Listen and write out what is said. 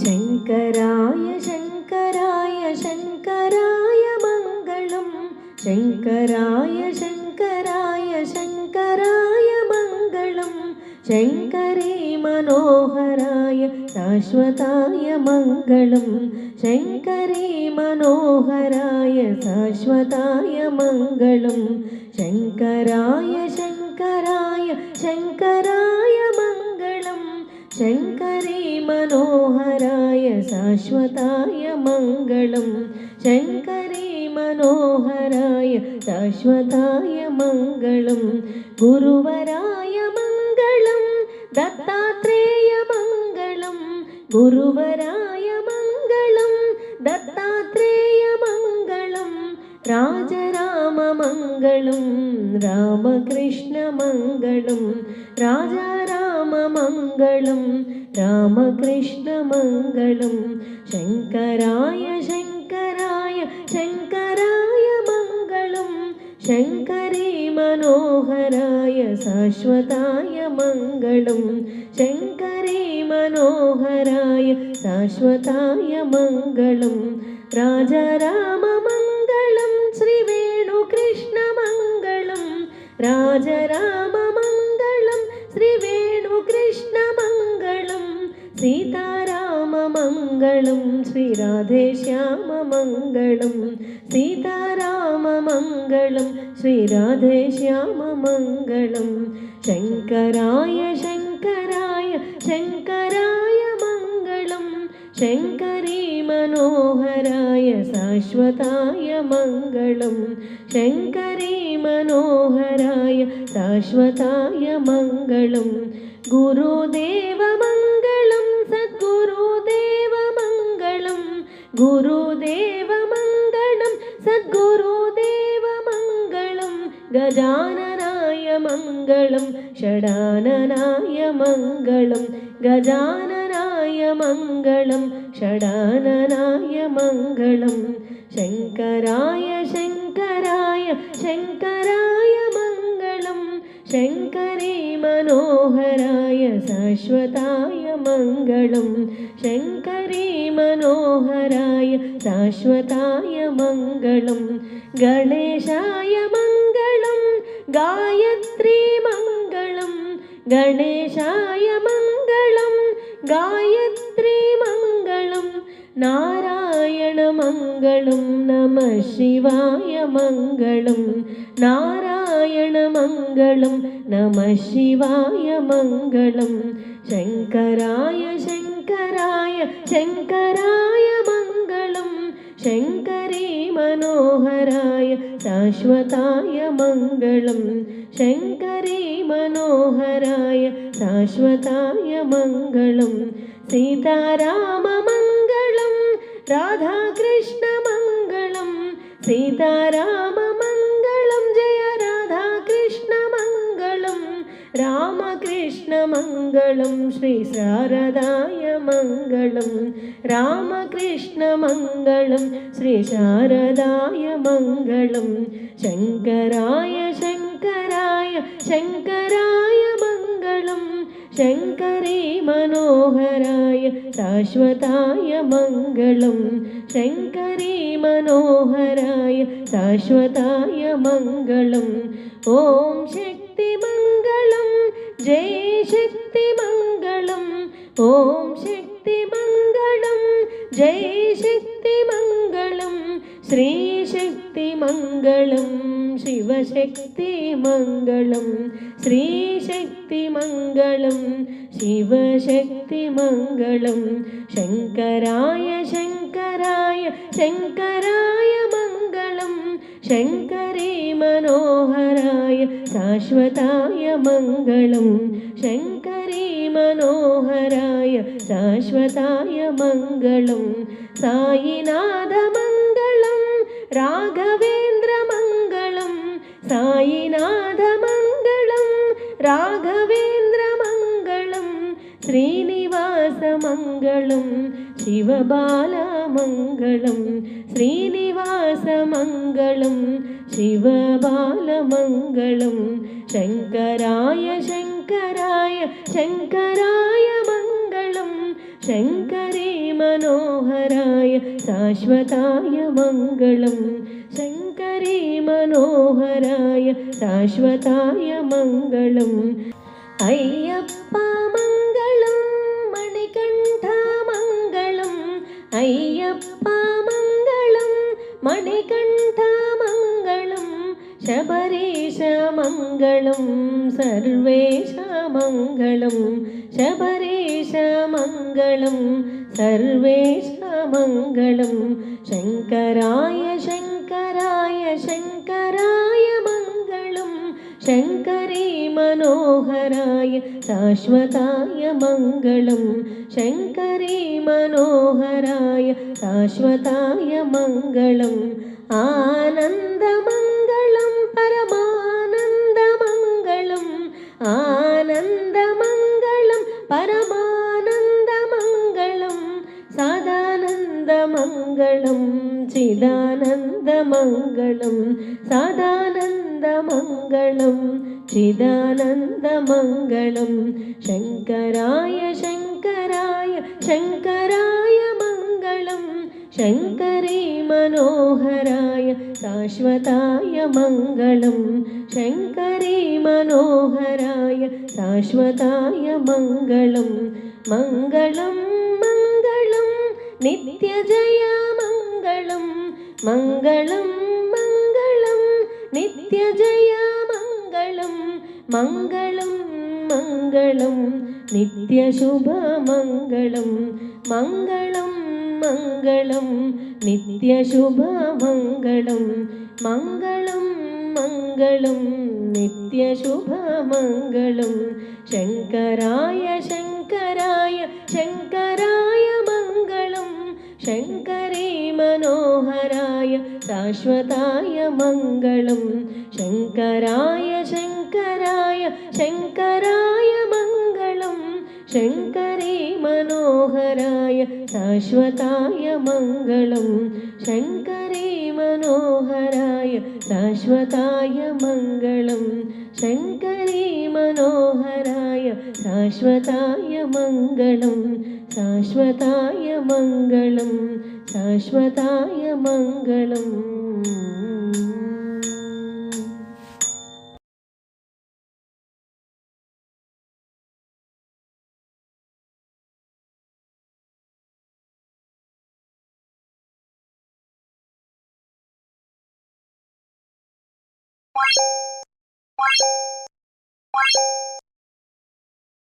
शङ्कराय शङ्कराय शङ्कराय मङ्गलं शङ्कराय शङ्कराय शङ्कराय मङ्गलं शङ्करे मनोहराय शाश्वताय मङ्गलं शङ्करे मनोहराय शाश्वताय मङ्गलं शङ्कराय शङ्कराय शङ्कराय मङ्गलं शङ्करे मनोहराय शाश्वताय मङ्गलं शङ्करे मनोहराय शाश्वताय मङ्गलं गुरुवराय मङ्गलं दत्तात्रेय मङ्गलं गुरुवराय मङ्गलं दत्तात्रेय मङ्गलं राजराम मङ्गलं रामकृष्ण मङ्गलं राजाराम मङ्गलं रामकृष्ण मङ्गलं शङ्कराय शङ्कराय शङ्कराय मङ्गलं शङ्करे मनोहराय शाश्वताय मङ्गलं शङ्करे मनोहराय शाश्वताय मङ्गलं राजाराम मङ्गलं श्रीवेणुकृष्ण मङ्गलं राजाराम मङ्गलं श्रीवेणुकृष्ण मङ्गलं सीताराम मङ्गलं श्रीराधेश्याम मङ्गलं सीताराम मङ्गलं श्रीराधेश्याम मङ्गलं शङ्कराय शङ्कराय शङ्कराय मङ्गलं शङ्करे मनोहराय शाश्वताय मङ्गलं शङ्करे मनोहराय शाश्वताय मङ्गलं गुरुदेव मङ्गलं सद्गुरुदेव मङ्गलं गुरुदेव मङ्गलं सद्गुरुदेव मङ्गलं गजाननाय मङ्गलं षडाननाय मङ्गलं गजाननाय मङ्गलं षडाननाय मङ्गलं शङ्कराय शङ्कराय शङ्कराय मङ्गलं शङ्करे मनोहराय शाश्वताय मङ्गलं शङ्करे मनोहराय शाश्वताय मङ्गलं गणेशाय मङ्गलं गायत्री मङ्गलं गणेशाय मङ्गलं गायत्री मङ्गलं नारायण मङ्गलं नमः शिवाय मङ्गलं नारायण मङ्गलं नमः शिवाय मङ्गलं शङ्कराय शङ्कराय शङ्कराय मङ्गलं शङ्करे मनोहराय शाश्वताय मङ्गलं शङ्करे मनोहराय शाश्वताय मङ्गलं सीताराम मङ्गलं राधाकृष्ण मङ्गलं सीताराम मङ्गलं जय राधाकृष्ण मङ्गलं रामकृष्ण मङ्गलं श्रीशारदाय मङ्गलं रामकृष्ण मङ्गलं श्रीशारदाय मङ्गलं शङ्कराय शङ्कराय शङ्कराय मङ्गलं शङ्करे मनोहराय शाश्वताय मङ्गलं शङ्करे मनोहराय शाश्वताय मङ्गलं ॐ शक्तिमङ्गलं जय शक्तिमङ्गलं ॐ शक्तिमङ्गलं जय शक्तिमङ्गलं श्रीशक्तिमङ्गलं शिवशक्तिमङ्गलं श्रीशक्तिमङ्गलं शिवशक्तिमङ्गलं शङ्कराय शङ्कराय शङ्कराय मङ्गलं शङ्करे मनोहराय शाश्वताय मङ्गलं शङ्करे मनोहराय शाश्वताय मङ्गलं सायिनाथमङ्गलं राघवेन्द्रमङ्गलं सायिनाथमङ्गलं राघवेन्द्रमङ्गलं श्रीनिवासमङ्गलं शिवबालमङ्गलं श्रीनिवासमङ्गलं शिवबालमङ्गलं शङ्कराय शङ्कराय शङ्कराय मङ्गलं शङ्करे मनोहराय शाश्वताय मङ्गलं शङ्करी मनोहराय शाश्वताय मङ्गलम् अय्यप्पा मङ्गलं मणिकण्ठा मङ्गलम् अय्यप्पा मङ्गलं मणिकण्ठा मङ्गलं शबरीश मङ्गलं सर्वेश मङ्गलं शबरीश मङ्गलं सर्वेश मङ्गलं शङ्कराय शङ्कराय शङ्कराय मङ्गलं शङ्करी मनोहराय शाश्वताय मङ्गलं शङ्करी मनोहराय शाश्वताय मङ्गलम् आनन्दमङ्गलं परमानन्दमङ्गलम् आनन्दमङ्गलं परमानन्दमङ्गलं सदानन्दमङ्गलं चिदानन्दमङ्गलं सदानन्दमङ्गलं चिदानन्दमङ्गलं शङ्कराय शङ्कराय शङ्कराय मङ्गलं शङ्करी मनोहराय शाश्वताय मङ्गलं शङ्करी मनोहराय शाश्वताय मङ्गलं मङ्गलं मङ्गलं नित्यजय मङ्गलं मङ्गलं मङ्गलं नित्यजय मङ्गलं मङ्गलं मङ्गलं नित्यशुभमङ्गलं मङ्गलं मङ्गलं नित्यशुभमङ्गलं मङ्गलं मङ्गलं नित्यशुभमङ्गलं शङ्कराय शङ्कराय शङ्कराय मङ्गलं शङ्करी मनोहराय शाश्वताय मङ्गलं शङ्कराय शङ्कराय शङ्कराय मङ्गलं शङ्करी मनोहराय शाश्वताय मङ्गलं शङ्करी मनोहराय शाश्वताय मङ्गलं शङ्करी मनोहराय शाश्वताय मङ्गलं शाश्वताय मङ्गलं शाश्वताय मङ्गलम्